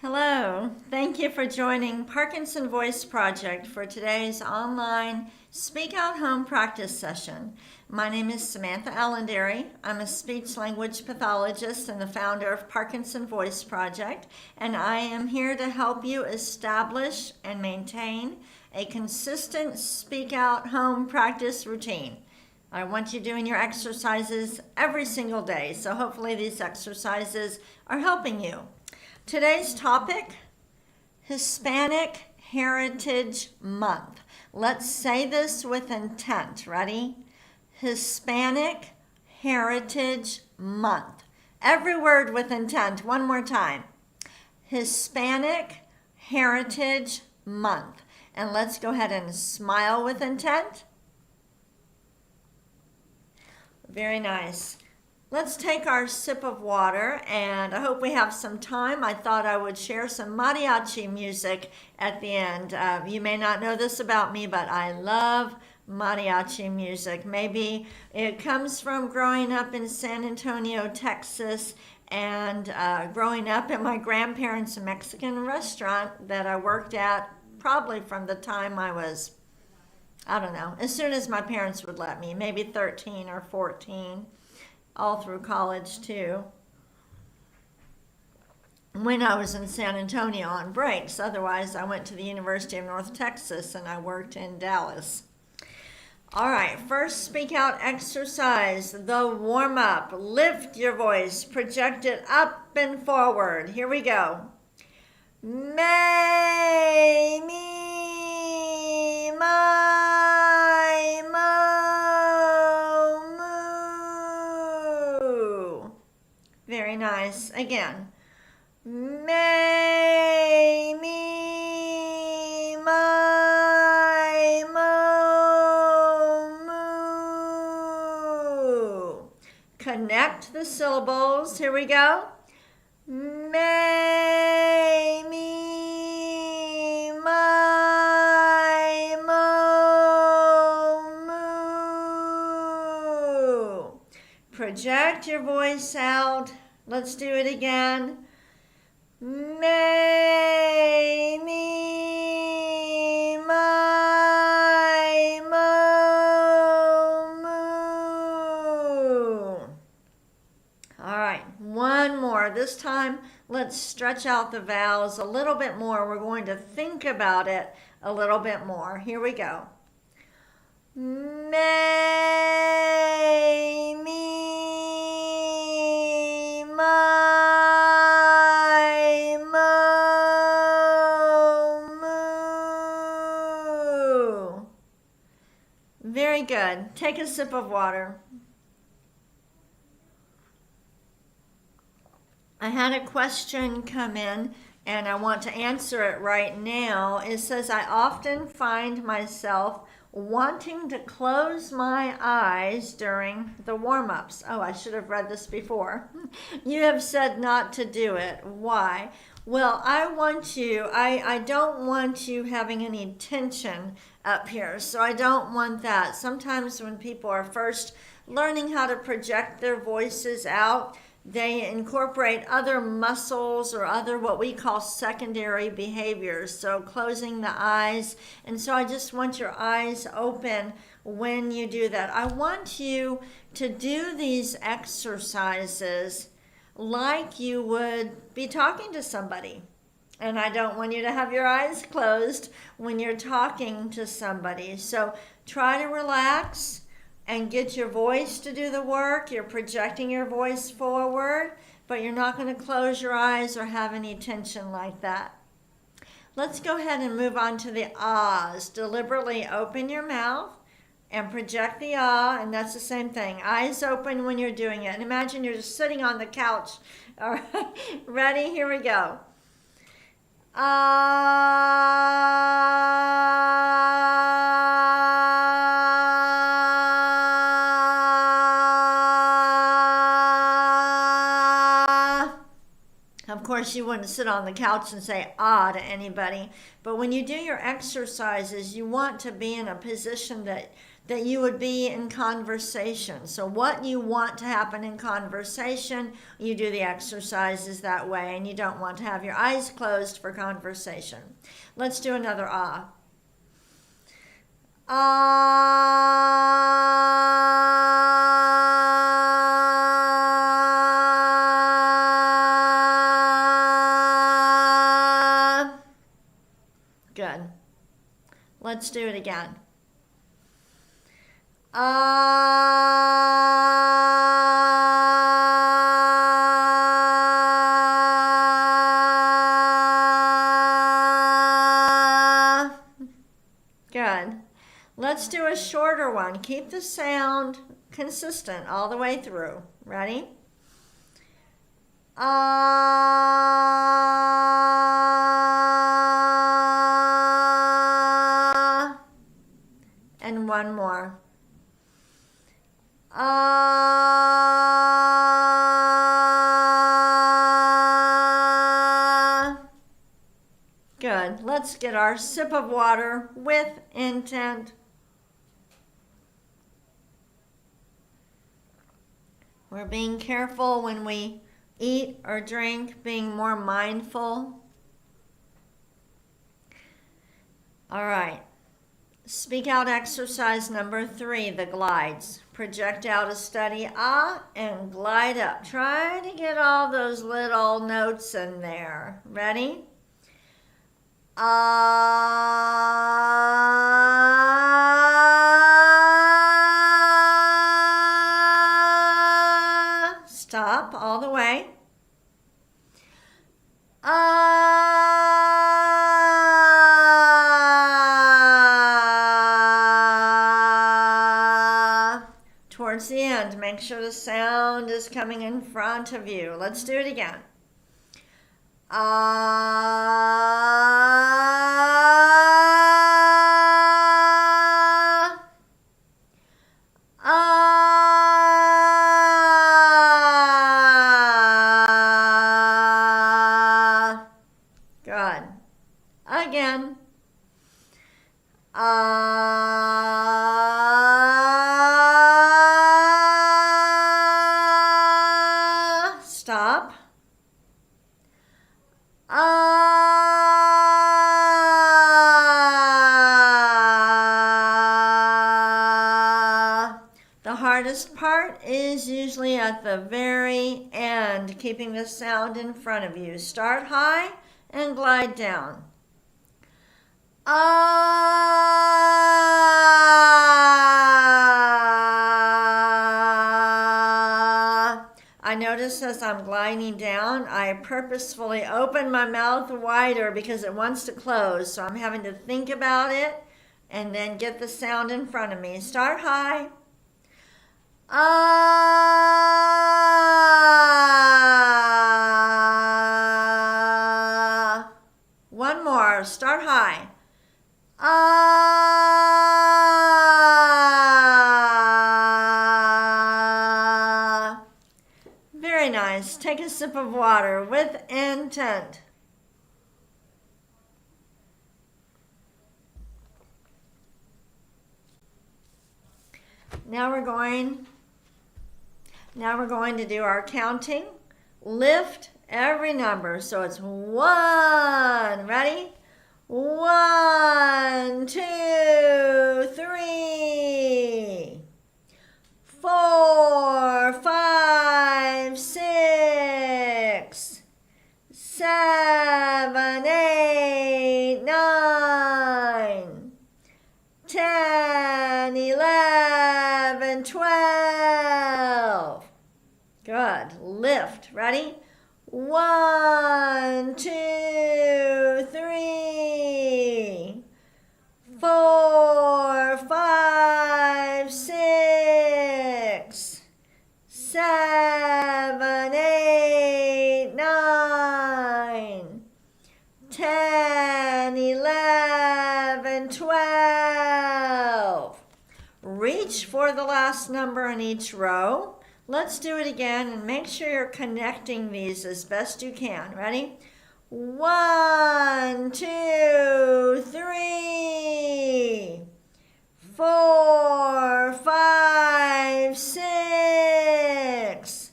Hello, thank you for joining Parkinson Voice Project for today's online Speak Out Home practice session. My name is Samantha Allendary. I'm a speech language pathologist and the founder of Parkinson Voice Project, and I am here to help you establish and maintain a consistent Speak Out Home practice routine. I want you doing your exercises every single day, so hopefully these exercises are helping you. Today's topic, Hispanic Heritage Month. Let's say this with intent. Ready? Hispanic Heritage Month. Every word with intent. One more time. Hispanic Heritage Month. And let's go ahead and smile with intent. Very nice. Let's take our sip of water, and I hope we have some time. I thought I would share some mariachi music at the end. You may not know this about me, but I love mariachi music. Maybe it comes from growing up in San Antonio, Texas, and growing up at my grandparents' Mexican restaurant that I worked at probably from the time I was, I don't know, as soon as my parents would let me, maybe 13 or 14. All through college too, when I was in San Antonio on breaks. Otherwise, I went to the University of North Texas and I worked in Dallas. All right, first speak out exercise, the warm-up. Lift your voice, project it up and forward. Here we go. May, me, my, Very nice. Again. May, me, my, moo. Connect the syllables. Here we go. May, me, my, moo. Project your voice out. Let's do it again. May, me, my, moo. All right, one more. This time, let's stretch out the vowels a little bit more. We're going to think about it a little bit more. Here we go. May, me, my, moo. Very good. Take a sip of water. I had a question come in and I want to answer it right now. It says, I often find myself wanting to close my eyes during the warm-ups. Oh, I should have read this before. You have said not to do it. Why? Well, I don't want you having any tension up here, so I don't want that. Sometimes when people are first learning how to project their voices out, they incorporate other muscles or other what we call secondary behaviors, so closing the eyes. And so I just want your eyes open when you do that. I want you to do these exercises like you would be talking to somebody. And I don't want you to have your eyes closed when you're talking to somebody. So try to relax and get your voice to do the work. You're projecting your voice forward, but you're not going to close your eyes or have any tension like that. Let's go ahead and move on to the ahs. Deliberately open your mouth and project the ah, and that's the same thing. Eyes open when you're doing it. And imagine you're just sitting on the couch. All right, ready? Here we go. Of course, you wouldn't sit on the couch and say ah to anybody, but when you do your exercises, you want to be in a position that that you would be in conversation. So what you want to happen in conversation, you do the exercises that way, and you don't want to have your eyes closed for conversation. Let's do another ah. Ah. Good. Let's do it again. Good. Let's do a shorter one. Keep the sound consistent all the way through. Ready? And one more. Good. Let's get our sip of water with intent. We're being careful when we eat or drink, being more mindful. All right. Speak out exercise number 3, the glides. Project out a steady ah and glide up. Try to get all those little notes in there. Ready? Ah. Stop all the way. Towards the end, make sure the sound is coming in front of you. Let's do it again. Good. Again. Stop. The hardest part is usually at the very end, keeping the sound in front of you. Start high and glide down. I notice as I'm gliding down, I purposefully open my mouth wider because it wants to close. So I'm having to think about it and then get the sound in front of me. Start high. One more. Start high. Very nice. Take a sip of water with intent. Now we're going to do our counting. Lift every number. So it's 1. Ready? 1, 2, 3, 4, 5, 6, 7, 8, 9, 10, 11, 12. Good. Lift. Ready? 1, 2, 3, 4, 5, 6, 7, 8, 9, 10, 11, 12. Reach for the last number in each row. Let's do it again and make sure you're connecting these as best you can. Ready? 1, 2, 3, 4, 5, 6,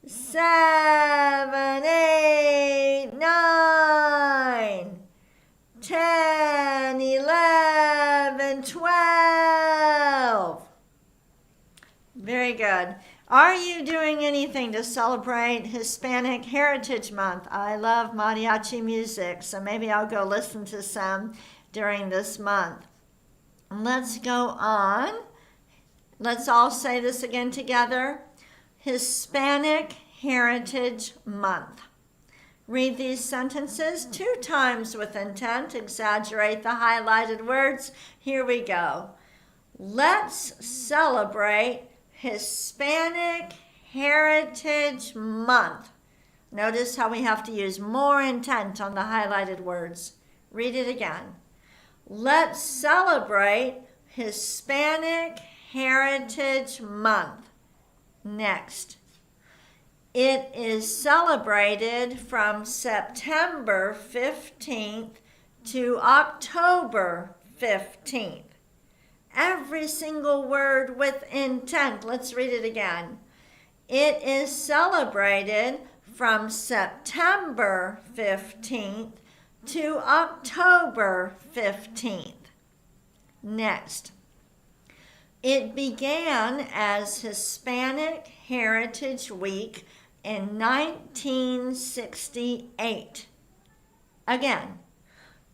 7, 8, 9, 10, 11, 12. Very good. Are you doing anything to celebrate Hispanic Heritage Month? I love mariachi music, so maybe I'll go listen to some during this month. Let's go on. Let's all say this again together. Hispanic Heritage Month. Read these sentences 2 times with intent. Exaggerate the highlighted words. Here we go. Let's celebrate Hispanic Heritage Month. Notice how we have to use more intent on the highlighted words. Read it again. Let's celebrate Hispanic Heritage Month. Next. It is celebrated from September 15th to October 15th. Every single word with intent. Let's read it again. It is celebrated from September 15th to October 15th. Next. It began as Hispanic Heritage Week in 1968. Again.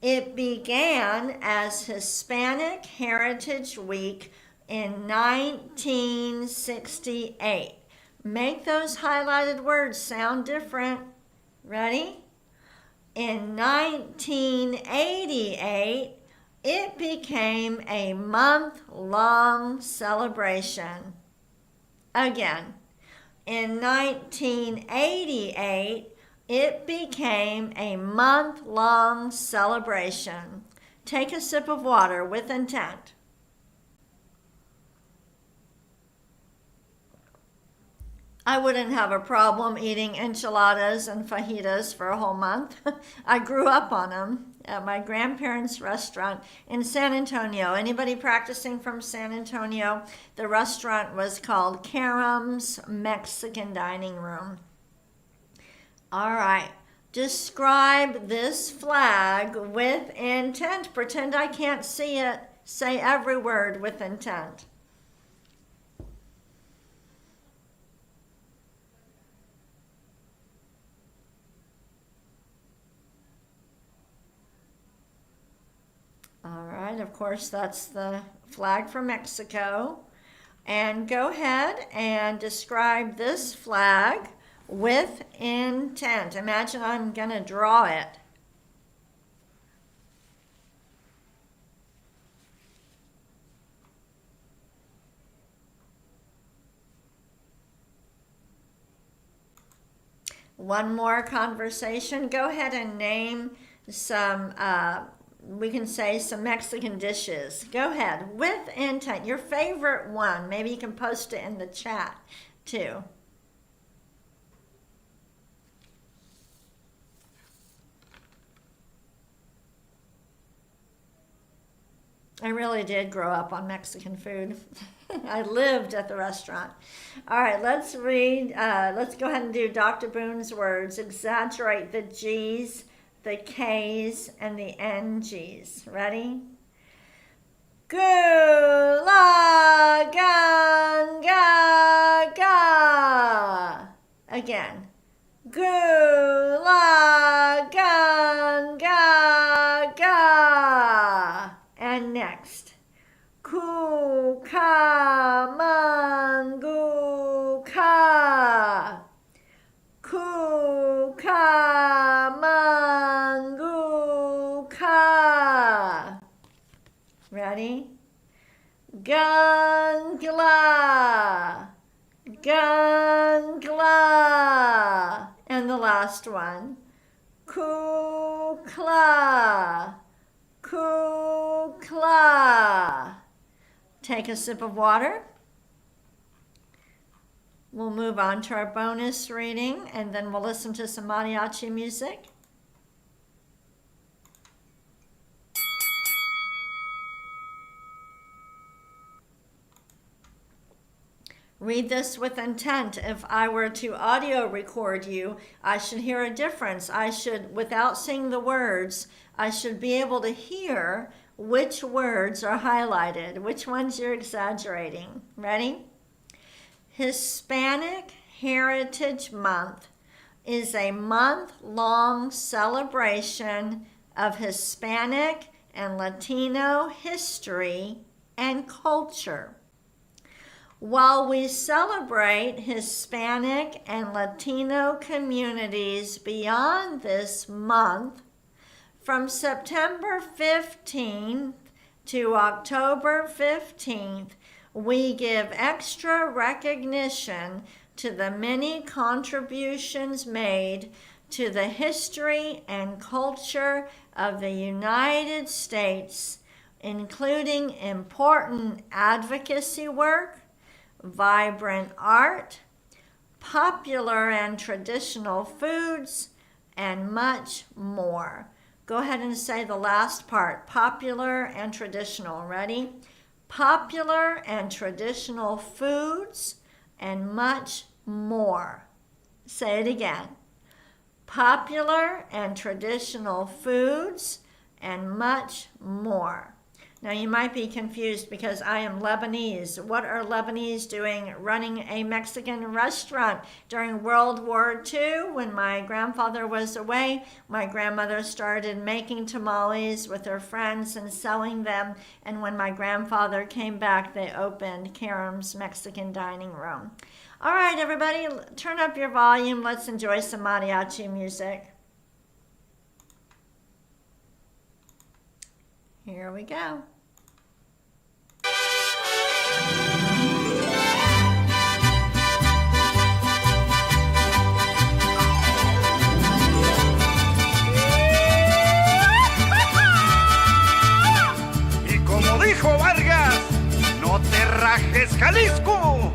It began as Hispanic Heritage Week in 1968. Make those highlighted words sound different. Ready? In 1988, it became a month-long celebration. Again, in 1988, it became a month-long celebration. Take a sip of water with intent. I wouldn't have a problem eating enchiladas and fajitas for a whole month. I grew up on them at my grandparents' restaurant in San Antonio. Anybody practicing from San Antonio? The restaurant was called Karam's Mexican Dining Room. All right, describe this flag with intent. Pretend I can't see it. Say every word with intent. All right, of course, that's the flag for Mexico. And go ahead and describe this flag with intent. Imagine I'm going to draw it. One more conversation. Go ahead and name some, we can say some Mexican dishes. Go ahead with intent. Your favorite one. Maybe you can post it in the chat too. I really did grow up on Mexican food. I lived at the restaurant. All right, let's read. Let's go ahead and do Dr. Boone's words. Exaggerate the G's, the K's, and the NG's. Ready? Gula ganga ga. Again. Gula ganga ga. And next, Kukamanguka. Kukamanguka. Ready? Gangla. Gangla. And the last one, Kukla. Kukla. Take a sip of water. We'll move on to our bonus reading, and then we'll listen to some mariachi music. Read this with intent. If I were to audio record you, I should hear a difference. I should, without seeing the words, I should be able to hear which words are highlighted, which ones you're exaggerating. Ready? Hispanic Heritage Month is a month-long celebration of Hispanic and Latino history and culture. While we celebrate Hispanic and Latino communities beyond this month, from September 15th to October 15th, we give extra recognition to the many contributions made to the history and culture of the United States, including important advocacy work, vibrant art, popular and traditional foods, and much more. Go ahead and say the last part, popular and traditional. Ready? Popular and traditional foods and much more. Say it again. Popular and traditional foods and much more. Now you might be confused because I am Lebanese. What are Lebanese doing running a Mexican restaurant? During World War II, when my grandfather was away, my grandmother started making tamales with her friends and selling them. And when my grandfather came back, they opened Karam's Mexican dining room. All right, everybody, turn up your volume. Let's enjoy some mariachi music. Here we go. Y como dijo Vargas, no te rajes, Jalisco.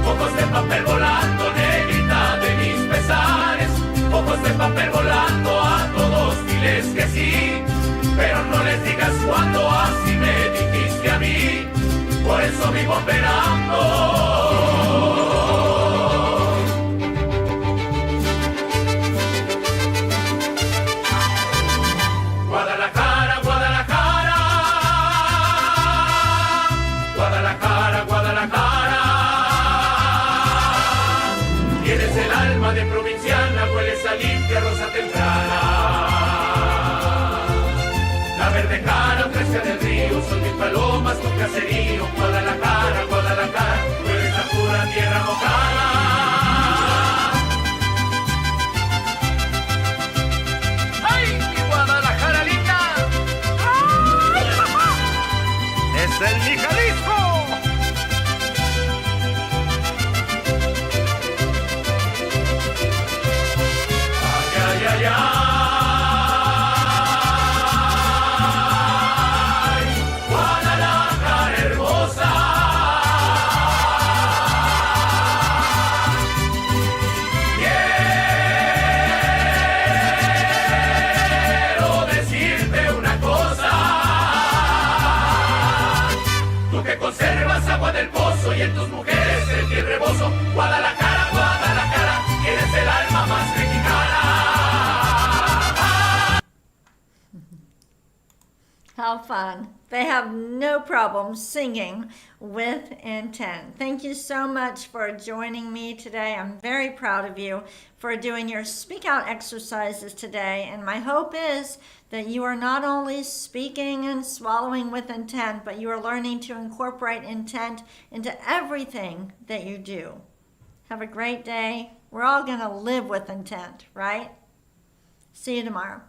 Ojos de papel volando, negrita de mis pesares. Ojos de papel volando, a todos diles que sí, pero no les digas cuando así me dijiste a mí. Por eso vivo esperando. Guadalajara, Guadalajara, Guadalajara, Guadalajara. Tienes el alma de provinciana, hueles a limpia rosa temprana. La verde cara fresca del río, son mis palomas, tu caserío. Guadalajara, Guadalajara, tú eres la pura tierra mojada. ¡Ay, mi Guadalajara linda! ¡Ay, papá! ¡Es el mi Jalisco! Ay, ay, ay, Guadalajara hermosa. Quiero decirte una cosa. Tú que conservas agua del pozo y en tus mujeres el rebozo. Guadalajara, Guadalajara, eres el alma más mexicana. How fun. They have no problem singing with intent. Thank you so much for joining me today. I'm very proud of you for doing your speak out exercises today. And my hope is that you are not only speaking and swallowing with intent, but you are learning to incorporate intent into everything that you do. Have a great day. We're all going to live with intent, right? See you tomorrow.